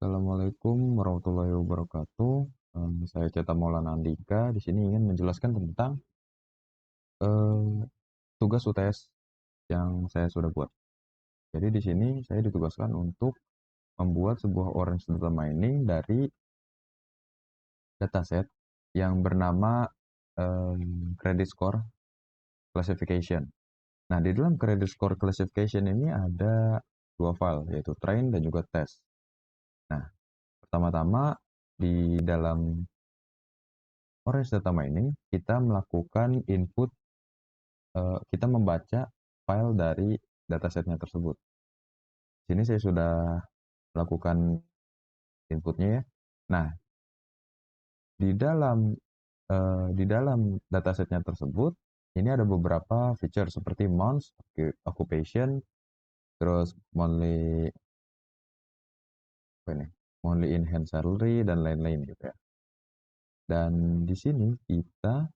Assalamualaikum warahmatullahi wabarakatuh. Saya Ceta Maulana Andika. Di sini ingin menjelaskan tentang eh, tugas UTS yang saya sudah buat. Jadi di sini saya ditugaskan untuk membuat sebuah orange data mining dari dataset yang bernama credit score classification. Nah, di dalam credit score classification ini ada dua file, yaitu train dan juga test. Nah, pertama-tama di dalam Orange Data Mining, kita melakukan input, kita membaca file dari datasetnya tersebut. Di sini saya sudah melakukan inputnya ya. Nah, di dalam datasetnya tersebut, ini ada beberapa feature seperti months, occupation, terus monthly in hand salary dan lain-lain gitu ya. Dan di sini kita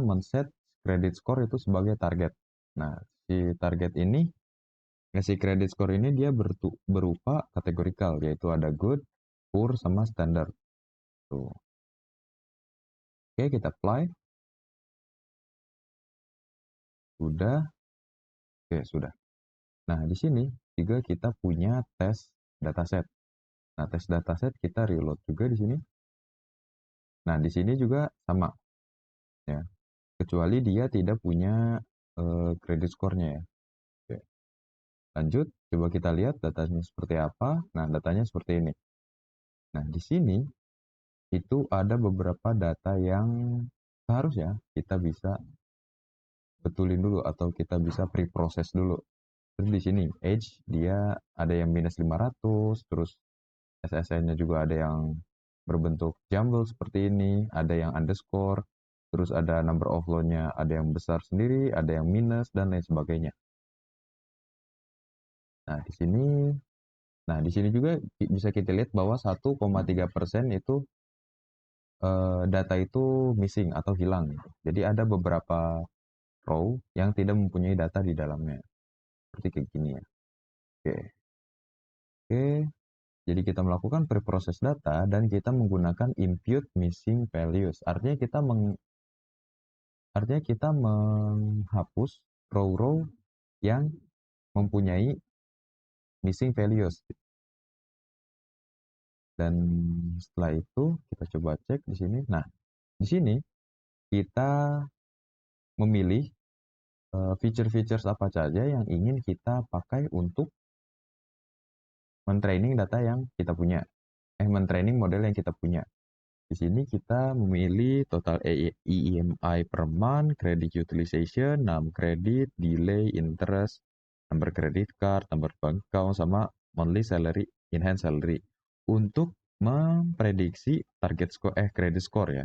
men-set credit score itu sebagai target. Nah, si target ini ngasih credit score ini dia berupa kategorikal, yaitu ada good, poor, sama standard. Tuh. Oke, kita apply. Sudah. Oke, sudah. Nah, di sini juga kita punya tes dataset. Nah, tes dataset kita reload juga di sini. Nah, di sini juga sama. Ya. Kecuali dia tidak punya credit score-nya ya. Oke. Lanjut, coba kita lihat datanya seperti apa. Nah, datanya seperti ini. Nah, di sini itu ada beberapa data yang seharusnya kita bisa betulin dulu atau kita bisa pre-process dulu. Terus di sini age dia ada yang minus 500, terus SSN-nya juga ada yang berbentuk jumble seperti ini, ada yang underscore, terus ada number of low-nya ada yang besar sendiri, ada yang minus dan lain sebagainya. Nah, di sini juga bisa kita lihat bahwa 1,3% itu data itu missing atau hilang. Jadi ada beberapa row yang tidak mempunyai data di dalamnya. Seperti kayak gini ya. Oke. Oke. Jadi kita melakukan preprocess data dan kita menggunakan impute missing values. Artinya kita menghapus row-row yang mempunyai missing values. Dan setelah itu kita coba cek di sini. Nah, di sini kita memilih feature-features apa saja yang ingin kita pakai untuk mentraining data yang kita punya. Mentraining model yang kita punya. Di sini kita memilih total EMI per month, credit utilization, 6 kredit, delay, interest, number credit card, number bank account, sama monthly salary, enhanced salary. Untuk memprediksi target score, credit score ya.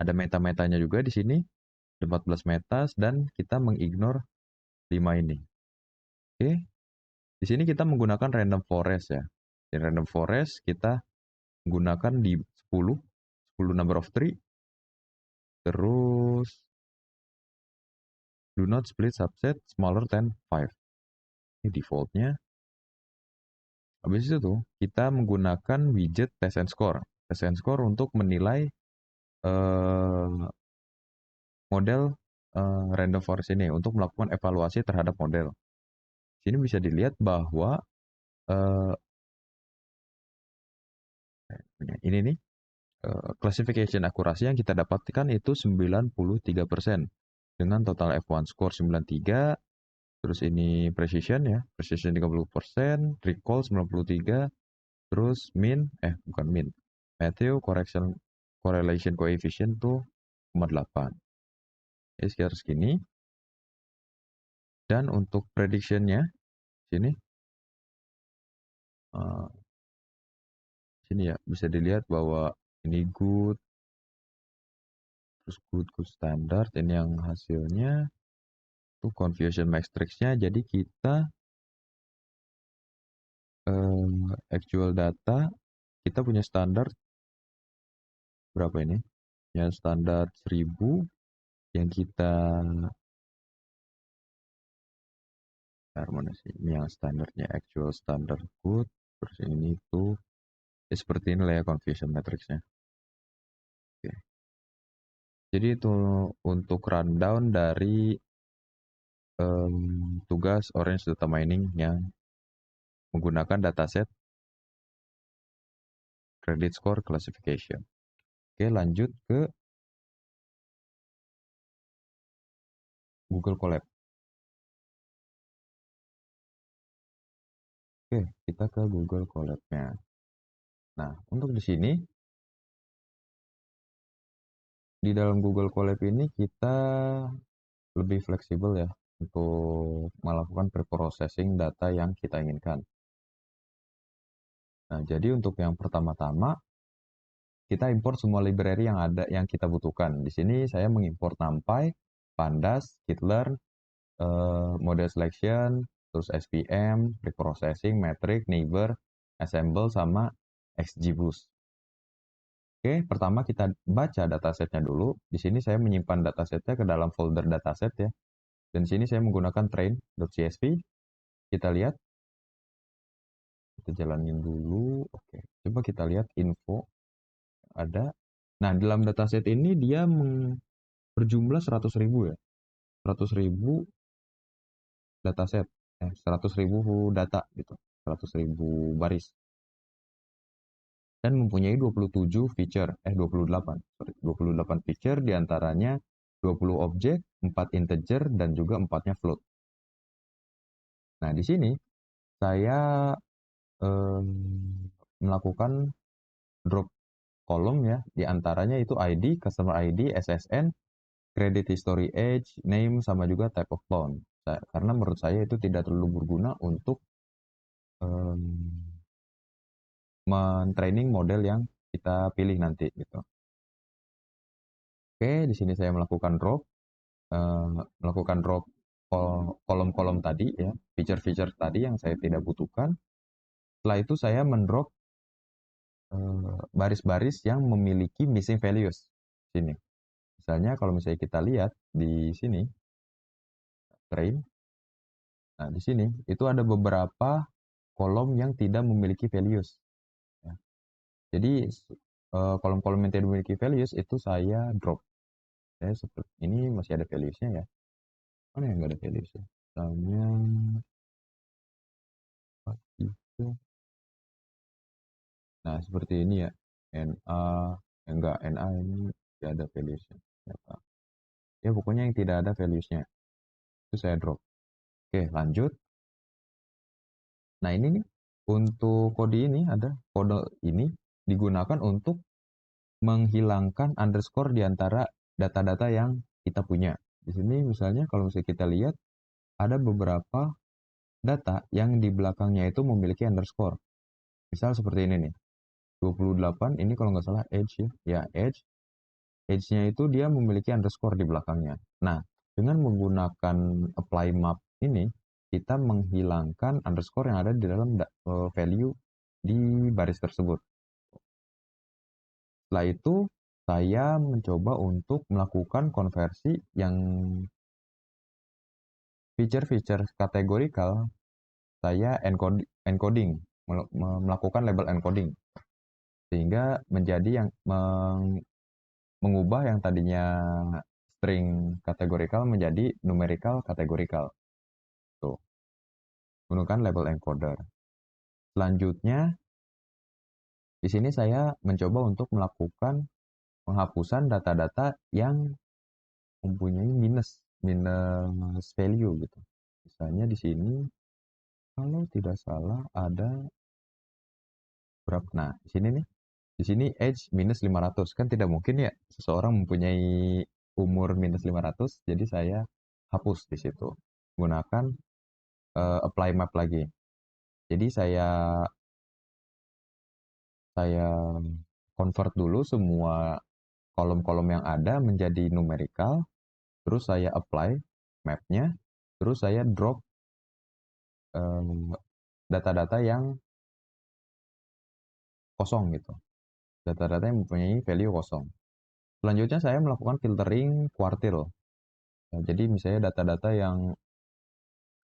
Ada meta-metanya juga di sini, 14 metas, dan kita mengignore 5 ini. Oke, di sini kita menggunakan random forest ya. Di random forest kita menggunakan di 10 number of tree, terus do not split subset smaller than 5. Ini defaultnya. Habis itu tuh kita menggunakan widget test and score. Test and score untuk menilai model random forest ini untuk melakukan evaluasi terhadap model. Sini bisa dilihat bahwa ini nih classification akurasi yang kita dapatkan itu 93% dengan total F1 score 93. Terus ini precision ya, precision 30%, recall 93, terus bukan min, Matthew correlation coefficient tuh 0,8. Jadi sekitar segini. Dan untuk predictionnya, sini sini ya, bisa dilihat bahwa ini good, terus good standard, ini yang hasilnya tuh confusion matrixnya. Jadi kita actual data kita punya standar berapa ini? Ya standar 1000 yang kita mana sih? Ini yang standarnya actual standard code. Terus ini tuh ya seperti ini lah ya confusion matrixnya. Oke. Jadi itu untuk rundown dari tugas Orange Data Mining yang menggunakan dataset credit score classification. Oke, lanjut ke Google Colab. Oke, kita ke Google Colab-nya. Nah, untuk di sini di dalam Google Colab ini kita lebih fleksibel ya untuk melakukan preprocessing data yang kita inginkan. Nah, jadi untuk yang pertama-tama kita import semua library yang ada yang kita butuhkan. Di sini saya mengimport NumPy, Pandas, Skitlearn, model selection, terus SPM, preprocessing, metric, neighbor, assemble, sama XGBoost. Oke, pertama kita baca datasetnya dulu. Di sini saya menyimpan datasetnya ke dalam folder dataset ya. Dan sini saya menggunakan train.csv. Kita lihat, kita jalanin dulu. Oke, coba kita lihat info ada. Nah, dalam dataset ini dia berjumlah 100.000 ya. 100.000 dataset. 100.000 data gitu. 100.000 baris. Dan mempunyai 27 feature, 28, sorry, 28 feature diantaranya 20 objek, 4 integer, dan juga 4-nya float. Nah, di sini saya melakukan drop kolom ya, diantaranya itu ID, customer ID, SSN, credit history age, name, sama juga type of loan. Karena menurut saya itu tidak terlalu berguna untuk men-training model yang kita pilih nanti gitu. Oke, di sini saya melakukan drop kolom-kolom tadi ya, feature-feature tadi yang saya tidak butuhkan. Setelah itu saya mendrop baris-baris yang memiliki missing values sini. Misalnya kalau misalnya kita lihat di sini train, nah di sini itu ada beberapa kolom yang tidak memiliki values. Ya. Jadi kolom-kolom yang tidak memiliki values itu saya drop. Ya, seperti ini masih ada valuesnya ya. Mana yang nggak ada valuesnya? Misalnya itu. Nah, seperti ini ya. NA, enggak, NA ini tidak ada values-nya. Ya, pokoknya yang tidak ada values-nya. Itu saya drop. Oke, lanjut. Nah, ini nih. Untuk kode ini ada. Kode ini digunakan untuk menghilangkan underscore di antara data-data yang kita punya. Di sini misalnya kalau misalnya kita lihat, ada beberapa data yang di belakangnya itu memiliki underscore. Misal seperti ini nih. 28, ini kalau nggak salah age ya. Ya, age. Age-nya itu dia memiliki underscore di belakangnya. Nah, dengan menggunakan apply map ini, kita menghilangkan underscore yang ada di dalam value di baris tersebut. Setelah itu, saya mencoba untuk melakukan konversi yang feature-feature kategorikal, saya encoding, melakukan label encoding. Sehingga menjadi yang mengubah yang tadinya string kategorikal menjadi numerical kategorikal. Tuh, menggunakan label encoder. Selanjutnya, di sini saya mencoba untuk melakukan penghapusan data-data yang mempunyai minus value gitu. Misalnya di sini, kalau tidak salah ada berapa? Nah, di sini nih, di sini age minus 500. Kan tidak mungkin ya seseorang mempunyai umur minus 500, jadi saya hapus di situ. Gunakan apply map lagi. Jadi saya convert dulu semua kolom-kolom yang ada menjadi numerical, terus saya apply mapnya, terus saya drop data-data yang kosong gitu, data-data yang mempunyai value kosong. Selanjutnya saya melakukan filtering kuartil. Nah, jadi misalnya data-data yang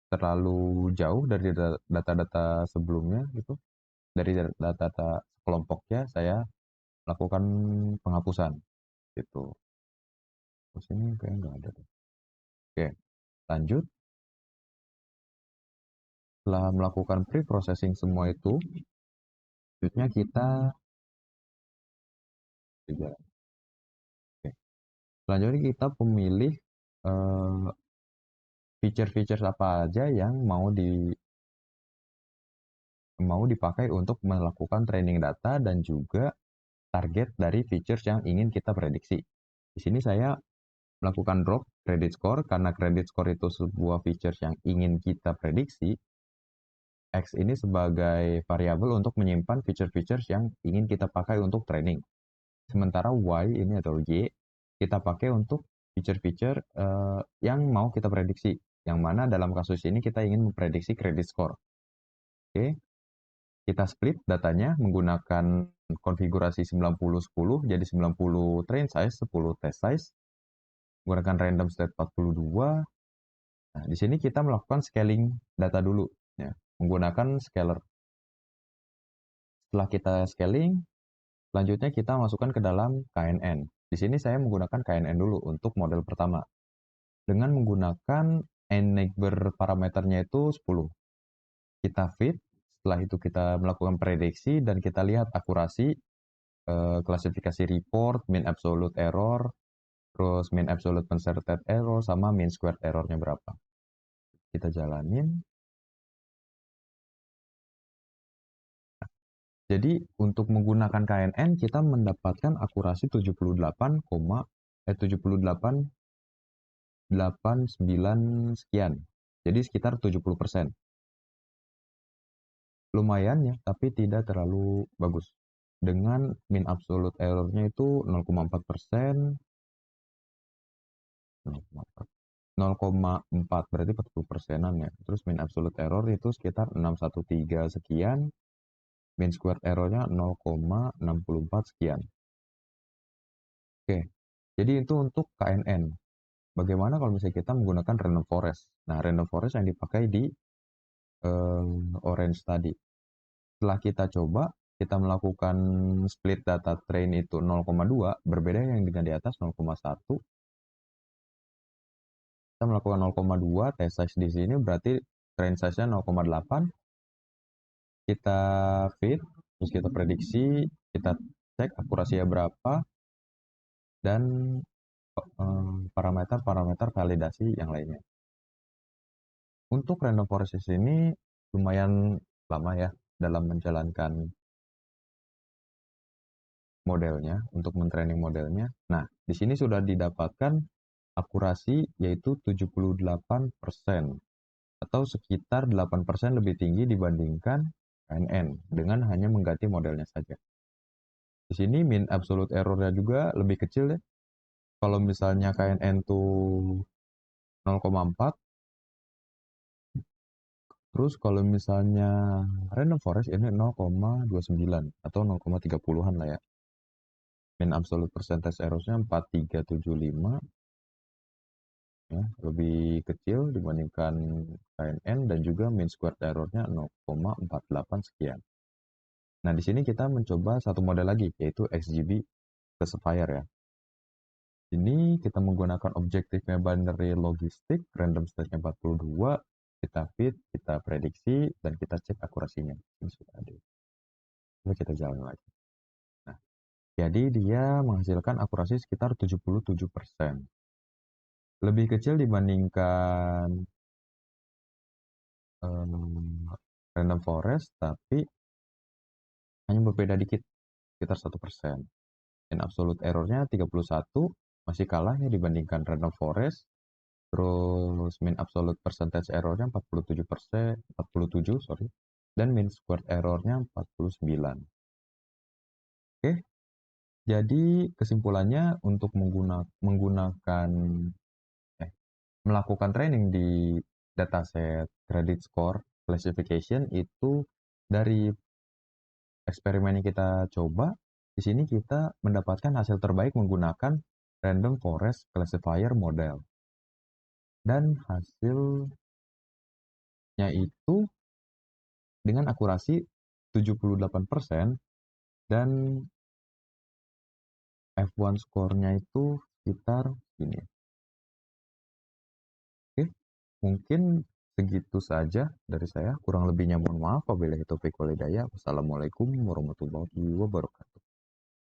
terlalu jauh dari data-data sebelumnya gitu, dari data-data kelompoknya, saya lakukan penghapusan gitu. Terus ini kayaknya nggak ada tuh. Oke, lanjut. Setelah melakukan pre-processing semua itu, selanjutnya kita oke. Selanjutnya kita memilih feature-feature apa aja yang mau dipakai untuk melakukan training data dan juga target dari features yang ingin kita prediksi. Di sini saya melakukan drop credit score karena credit score itu sebuah features yang ingin kita prediksi. X ini sebagai variabel untuk menyimpan feature-features yang ingin kita pakai untuk training. Sementara Y ini atau Y kita pakai untuk feature-feature yang mau kita prediksi. Yang mana dalam kasus ini kita ingin memprediksi credit score. Oke, kita split datanya menggunakan konfigurasi 90-10, jadi 90 train size, 10 test size. Menggunakan random state 42. Nah, di sini kita melakukan scaling data dulu, ya, menggunakan scaler. Setelah kita scaling, selanjutnya kita masukkan ke dalam KNN. Di sini saya menggunakan KNN dulu untuk model pertama. Dengan menggunakan neighbor parameternya itu 10. Kita fit, setelah itu kita melakukan prediksi dan kita lihat akurasi, klasifikasi report, mean absolute error, terus mean absolute concerted error, sama mean squared errornya berapa. Kita jalanin. Jadi untuk menggunakan KNN kita mendapatkan akurasi 78,89 sekian. Jadi sekitar 70%. Lumayan ya, tapi tidak terlalu bagus. Dengan mean absolute errornya itu 0,4%, 0,4 berarti 40%-an ya. Terus mean absolute error itu sekitar 613 sekian, mean squared errornya 0,64 sekian. Oke, jadi itu untuk KNN. Bagaimana kalau misalnya kita menggunakan random forest? Nah, random forest yang dipakai di orange tadi. Setelah kita coba, kita melakukan split data train itu 0,2, berbeda yang dengan di atas 0,1. Kita melakukan 0,2, test size di sini berarti train size-nya 0,8. Kita fit, terus kita prediksi, kita cek akurasinya berapa, dan parameter-parameter validasi yang lainnya. Untuk random forest ini lumayan lama ya dalam menjalankan modelnya, untuk mentraining modelnya. Nah, di sini sudah didapatkan akurasi yaitu 78%, atau sekitar 8% lebih tinggi dibandingkan KNN dengan hanya mengganti modelnya saja. Di sini mean absolute error-nya juga lebih kecil ya. Kalau misalnya KNN tuh 0,4, terus kalau misalnya random forest ini 0,29 atau 0,30-an lah ya. Mean absolute percentage error-nya 4375, ya, lebih kecil dibandingkan KNN, dan juga mean squared error-nya 0,48 sekian. Nah, di sini kita mencoba satu model lagi, yaitu XGB classifier ya. Ini kita menggunakan objektifnya binary logistik, random state-nya 42, kita fit, kita prediksi, dan kita cek akurasinya. Ini sudah ada. Coba kita jalan lagi. Nah, jadi dia menghasilkan akurasi sekitar 77%. Lebih kecil dibandingkan random forest, tapi hanya berbeda dikit, sekitar 1%. Dan absolute error-nya 31, masih kalah ya dibandingkan random forest. Terus mean absolute percentage error-nya 47%, 47, sorry. Dan mean squared error-nya 49. Oke, jadi kesimpulannya untuk melakukan training di dataset credit score classification itu, dari eksperimen yang kita coba, di sini kita mendapatkan hasil terbaik menggunakan random forest classifier model. Dan hasil hasilnya itu dengan akurasi 78% dan F1 skornya itu sekitar ini. Oke, mungkin segitu saja dari saya. Kurang lebihnya mohon maaf. Wabillahi taufiq walhidayah. Wassalamualaikum warahmatullahi wabarakatuh.